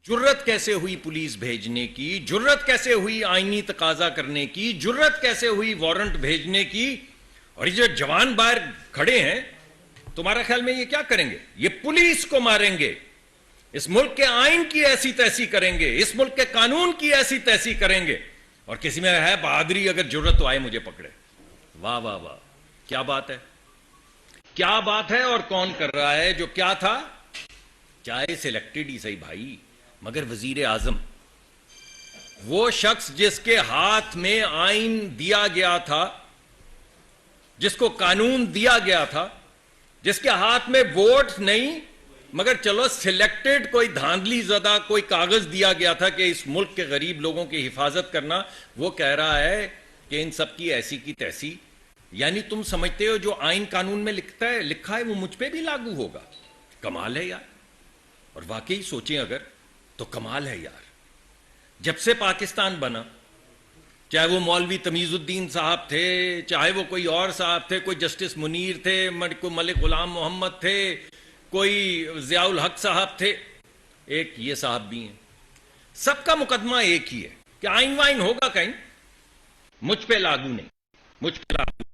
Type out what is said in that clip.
जुर्रत कैसे हुई पुलिस भेजने की, जुर्रत कैसे हुई आईनी तकाजा करने की, जुर्रत कैसे हुई वारंट भेजने की। और ये जो जवान बाहर खड़े हैं, तुम्हारा ख्याल में ये क्या करेंगे? ये पुलिस को मारेंगे, इस मुल्क के आइन की ऐसी तैसी करेंगे, इस मुल्क के कानून की ऐसी तैसी करेंगे। और किसी में है बहादुरी, अगर जरूरत तो आए मुझे पकड़े। वाह वाह वाह, क्या बात है, क्या बात है। और कौन कर रहा है जो क्या था, चाहे सिलेक्टेड ही सही भाई, मगर वजीर आजम, वो शख्स जिसके हाथ में आइन दिया गया था, जिसको कानून दिया गया था, जिसके हाथ में वोट नहीं मगर चलो सिलेक्टेड कोई धांधली ज़दा कोई कागज दिया गया था कि इस मुल्क के गरीब लोगों की हिफाजत करना, वो कह रहा है कि इन सब की ऐसी की तैसी। यानी तुम समझते हो जो आइन कानून में लिखा है वो मुझ पे भी लागू होगा। कमाल है यार। और वाकई सोचें अगर, तो कमाल है यार। जब से पाकिस्तान बना, चाहे वो मौलवी तमीजुद्दीन साहब थे, चाहे वो कोई और साहब थे, कोई जस्टिस मुनीर थे, कोई मलिक गुलाम मोहम्मद थे, कोई जियाउल हक साहब थे, एक ये साहब भी हैं, सबका मुकदमा एक ही है कि आइन वाइन होगा कहीं, मुझ पे लागू नहीं, मुझ पे लागू।